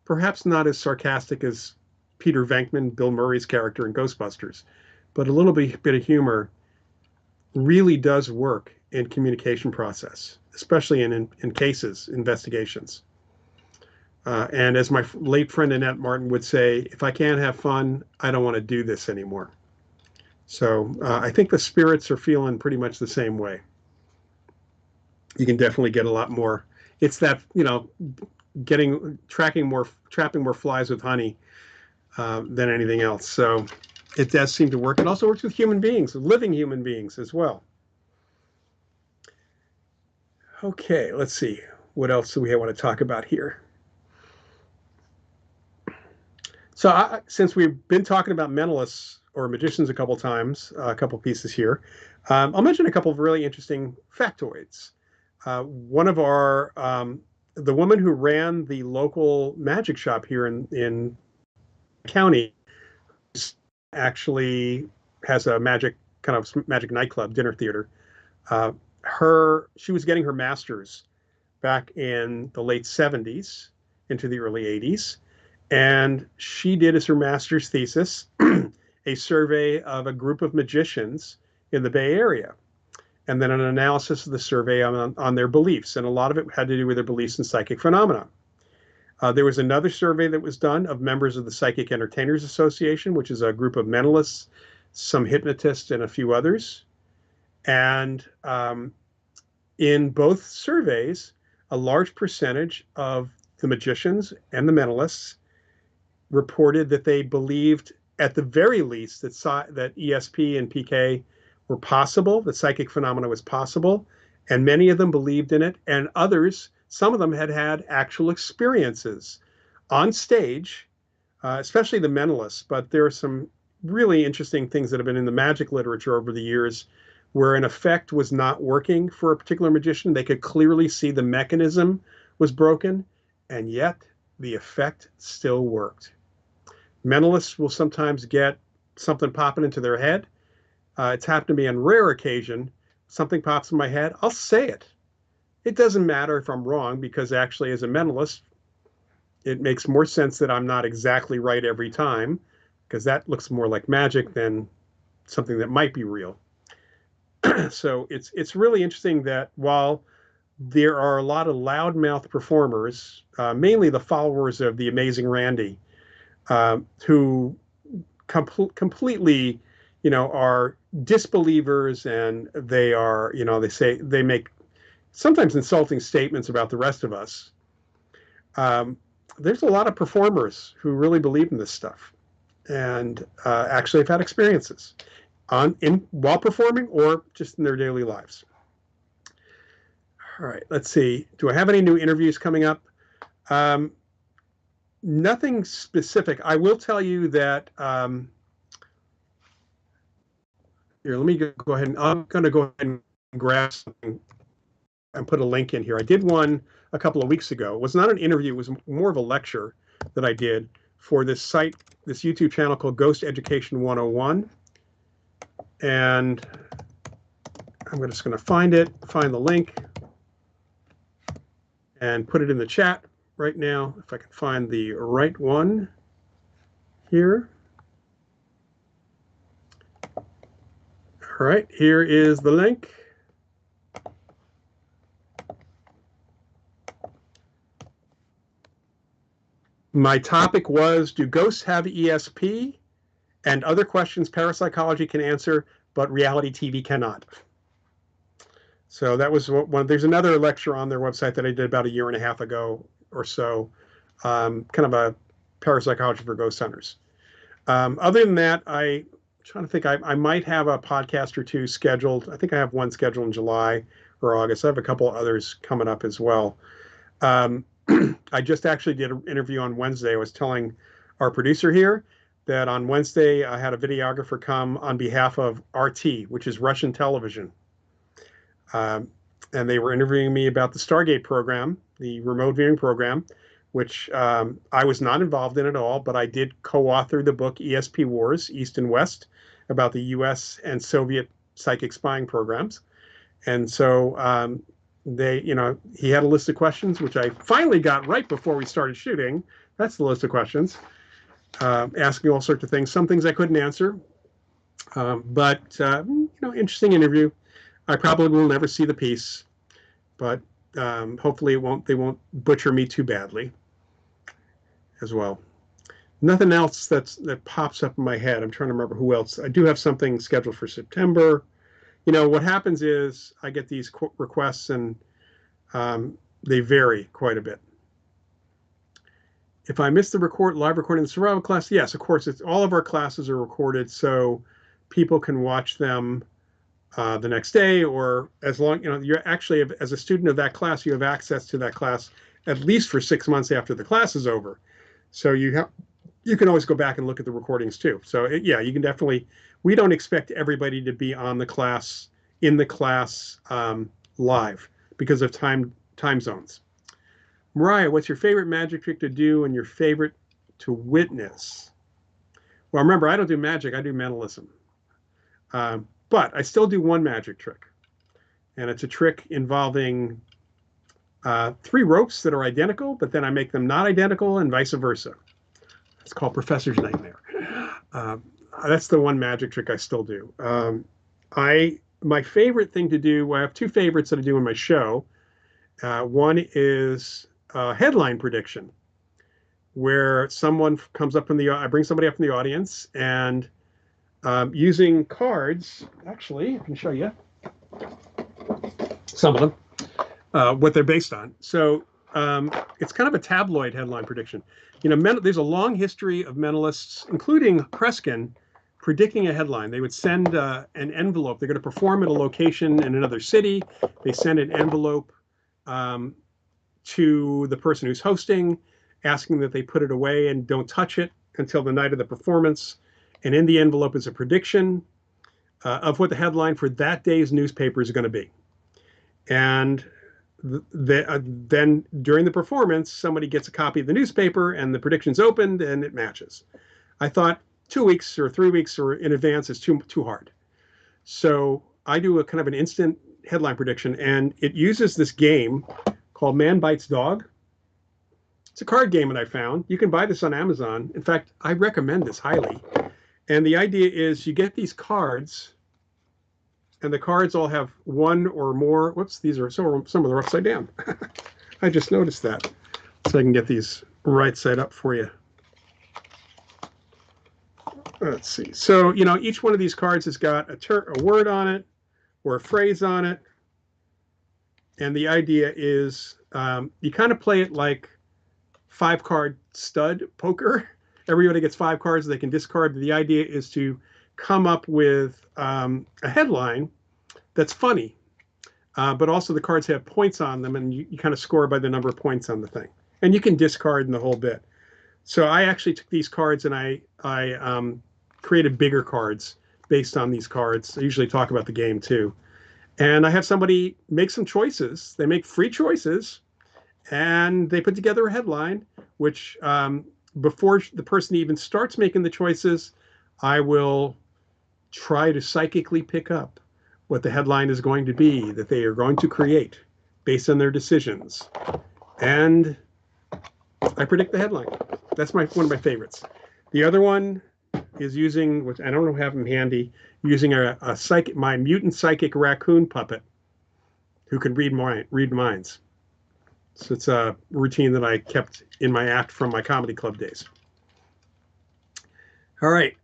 S1: perhaps not as sarcastic as Peter Venkman, Bill Murray's character in Ghostbusters, but a little bit of humor really does work in communication process, especially in cases, investigations. And as my late friend Annette Martin would say, if I can't have fun, I don't want to do this anymore. So I think the spirits are feeling pretty much the same way. You can definitely get a lot more. It's that, trapping more flies with honey than anything else. So it does seem to work. It also works with human beings, living human beings as well. Okay, let's see. What else do we want to talk about here? So since we've been talking about mentalists or magicians a couple times, a couple pieces here, I'll mention a couple of really interesting factoids. One of our, the woman who ran the local magic shop here in county actually has a magic nightclub, dinner theater. She was getting her master's back in the late 70s into the early 80s. And she did as her master's thesis a survey of a group of magicians in the Bay Area, and then an analysis of the survey on their beliefs. And a lot of it had to do with their beliefs in psychic phenomena. There was another survey that was done of members of the Psychic Entertainers Association, which is a group of mentalists, some hypnotists, and a few others. And in both surveys, a large percentage of the magicians and the mentalists reported that they believed, at the very least, that ESP and PK were possible, that psychic phenomena was possible, and many of them believed in it, and others, some of them had had actual experiences on stage, especially the mentalists, but there are some really interesting things that have been in the magic literature over the years where an effect was not working for a particular magician. They could clearly see the mechanism was broken, and yet the effect still worked. Mentalists will sometimes get something popping into their head. It's happened to me on rare occasion. Something pops in my head, I'll say it. It doesn't matter if I'm wrong, because actually as a mentalist, it makes more sense that I'm not exactly right every time, because that looks more like magic than something that might be real. So it's really interesting that while there are a lot of loudmouth performers, mainly the followers of the Amazing Randy, who completely, are disbelievers, and they are, they make sometimes insulting statements about the rest of us. There's a lot of performers who really believe in this stuff, and actually have had experiences while performing or just in their daily lives. All right, let's see. Do I have any new interviews coming up? Nothing specific. I will tell you that. Here, let me go ahead. I'm going to go ahead and grab something and put a link in here. I did one a couple of weeks ago. It was not an interview. It was more of a lecture that I did for this site, this YouTube channel called Ghost Education 101. And I'm just going to find the link, and put it in the chat right now, if I can find the right one here. All right, here is the link. My topic was, do ghosts have ESP? And other questions parapsychology can answer, but reality TV cannot. So that was one. There's another lecture on their website that I did about a year and a half ago or so, kind of a parapsychology for ghost hunters. Other than that, I'm trying to think, I might have a podcast or two scheduled. I think I have one scheduled in July or August. I have a couple others coming up as well. I just actually did an interview on Wednesday. I was telling our producer here that on Wednesday I had a videographer come on behalf of RT, which is Russian television. And they were interviewing me about the Stargate program, the remote viewing program, which I was not involved in at all, but I did co-author the book ESP Wars, East and West, about the US and Soviet psychic spying programs. And so he had a list of questions, which I finally got right before we started shooting. That's the list of questions, asking all sorts of things. Some things I couldn't answer, but interesting interview. I probably will never see the piece, but hopefully they won't butcher me too badly as well. Nothing else that pops up in my head. I'm trying to remember who else. I do have something scheduled for September. What happens is I get these requests, and they vary quite a bit. If I miss the live recording of the survival class, yes, of course, all of our classes are recorded, so people can watch them the next day, or as long, you're actually, as a student of that class, you have access to that class at least for 6 months after the class is over. So you can always go back and look at the recordings too. So yeah, you can definitely. We don't expect everybody to be in the class live because of time zones. Mariah, what's your favorite magic trick to do and your favorite to witness? Well, remember, I don't do magic. I do mentalism. But I still do one magic trick. And it's a trick involving 3 ropes that are identical, but then I make them not identical and vice versa. It's called Professor's Nightmare. That's the one magic trick I still do. My favorite thing to do, I have 2 favorites that I do in my show. One is headline prediction, where someone comes up I bring somebody up in the audience, and using cards, actually, I can show you some of them, what they're based on. So it's kind of a tabloid headline prediction. There's a long history of mentalists, including Kreskin, predicting a headline. They would send an envelope. They're going to perform at a location in another city. They send an envelope to the person who's hosting, asking that they put it away and don't touch it until the night of the performance. And in the envelope is a prediction of what the headline for that day's newspaper is going to be. And then during the performance, somebody gets a copy of the newspaper and the prediction's opened and it matches. I thought 2 weeks or 3 weeks or in advance is too hard. So I do a kind of an instant headline prediction, and it uses this game called Man Bites Dog. It's a card game that I found. You can buy this on Amazon. In fact, I recommend this highly. And the idea is you get these cards, and the cards all have one or more. Whoops, these are some of them are upside down. I just noticed that. So I can get these right side up for you. Let's see. So, each one of these cards has got a word on it or a phrase on it. And the idea is you kind of play it like 5-card stud poker. Everybody gets 5 cards they can discard. The idea is to come up with a headline that's funny, but also the cards have points on them, and you kind of score by the number of points on the thing. And you can discard in the whole bit. So I actually took these cards and I created bigger cards based on these cards. I usually talk about the game too. And I have somebody make some choices. They make free choices, and they put together a headline, which before the person even starts making the choices, I will try to psychically pick up what the headline is going to be that they are going to create based on their decisions. And I predict the headline. That's one of my favorites. The other one is using, which I don't have them handy, using my mutant psychic raccoon puppet who can read minds. So it's a routine that I kept in my act from my comedy club days. All right,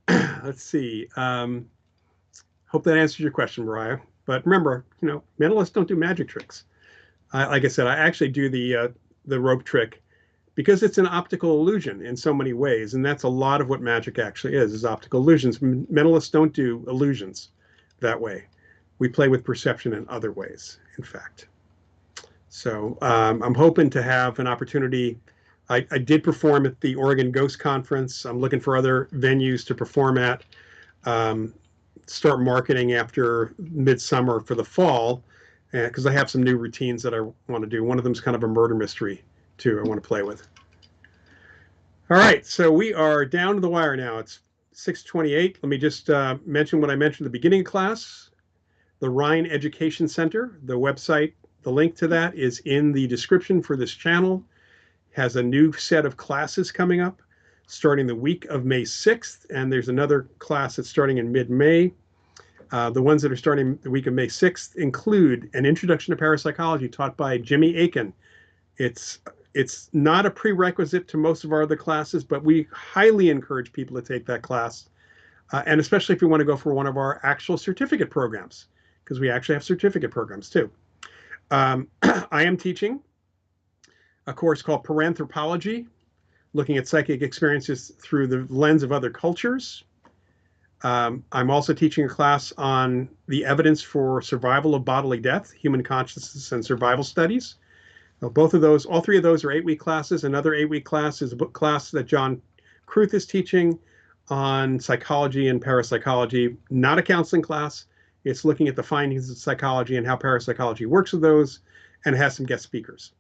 S1: let's see. Hope that answers your question, Mariah. But remember, mentalists don't do magic tricks. Like I said, I actually do the rope trick because it's an optical illusion in so many ways, and that's a lot of what magic actually is optical illusions. Mentalists don't do illusions that way. We play with perception in other ways, in fact. So I'm hoping to have an opportunity. I did perform at the Oregon Ghost Conference. I'm looking for other venues to perform at. Start marketing after midsummer for the fall, because I have some new routines that I want to do. One of them is kind of a murder mystery, too, I want to play with. All right, so we are down to the wire now. It's 6:28. Let me just mention what I mentioned at the beginning of class. The Rhine Education Center, the website, the link to that is in the description for this channel. Has a new set of classes coming up starting the week of May 6th, and there's another class that's starting in mid-May. The ones that are starting the week of May 6th include an introduction to parapsychology taught by Jimmy Aiken. It's not a prerequisite to most of our other classes, but we highly encourage people to take that class, and especially if you want to go for one of our actual certificate programs, because we actually have certificate programs too. I am teaching a course called Paranthropology, looking at psychic experiences through the lens of other cultures. I'm also teaching a class on the evidence for survival of bodily death, human consciousness and survival studies. All three of those are 8-week classes. Another 8-week class is a book class that John Kruth is teaching on psychology and parapsychology, not a counseling class. It's looking at the findings of psychology and how parapsychology works with those, and it has some guest speakers.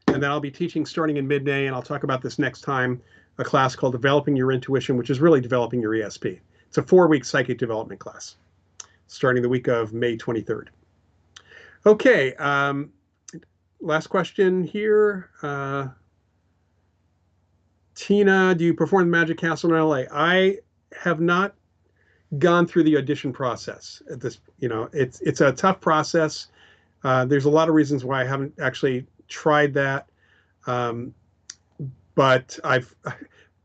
S1: And then I'll be teaching starting in mid-May, and I'll talk about this next time, a class called Developing Your Intuition, which is really developing your ESP. It's a 4-week psychic development class, starting the week of May 23rd. Okay, last question here. Tina, do you perform the Magic Castle in LA? I have not gone through the audition process at this. It's a tough process. There's a lot of reasons why I haven't actually tried that, but I've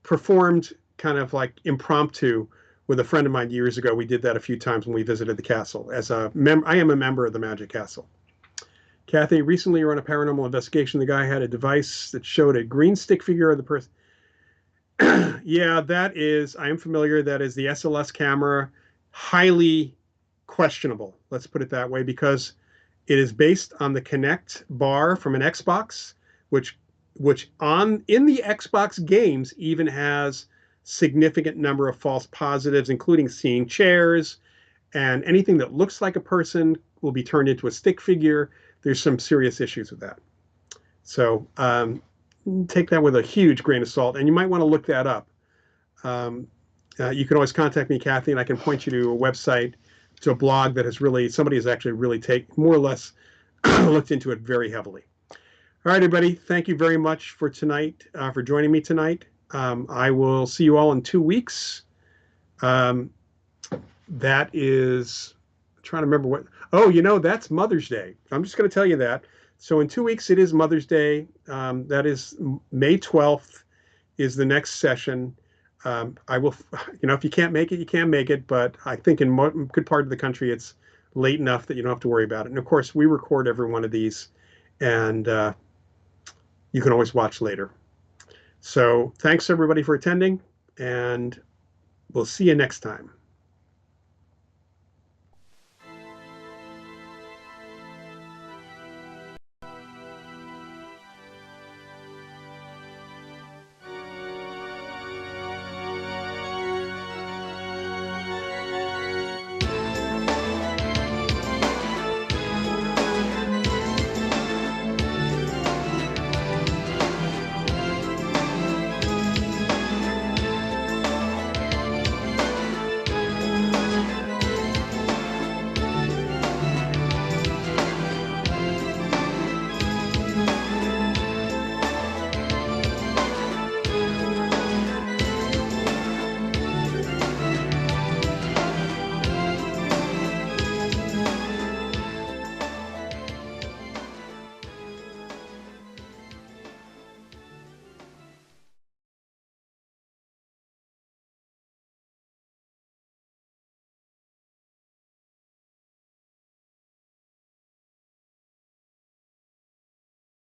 S1: performed kind of like impromptu with a friend of mine years ago. We did that a few times when we visited the castle. I am a member of the Magic Castle. Kathy, recently you were on a paranormal investigation. The guy had a device that showed a green stick figure of the person. Yeah, I am familiar. That is the SLS camera. Highly questionable, let's put it that way, because it is based on the Kinect bar from an Xbox, which in the Xbox games even has significant number of false positives, including seeing chairs, and anything that looks like a person will be turned into a stick figure. There's some serious issues with that. So take that with a huge grain of salt, and you might want to look that up. You can always contact me, Kathy, and I can point you to a website, to a blog that somebody has actually really more or less looked into it very heavily. All right, everybody. Thank you very much for tonight, for joining me tonight. I will see you all in 2 weeks. That is, I'm trying to remember that's Mother's Day. I'm just going to tell you that. So in 2 weeks, it is Mother's Day. That is May 12th is the next session. I will, if you can't make it, you can't make it. But I think in a good part of the country, it's late enough that you don't have to worry about it. And of course, we record every one of these, and you can always watch later. So thanks everybody for attending, and we'll see you next time.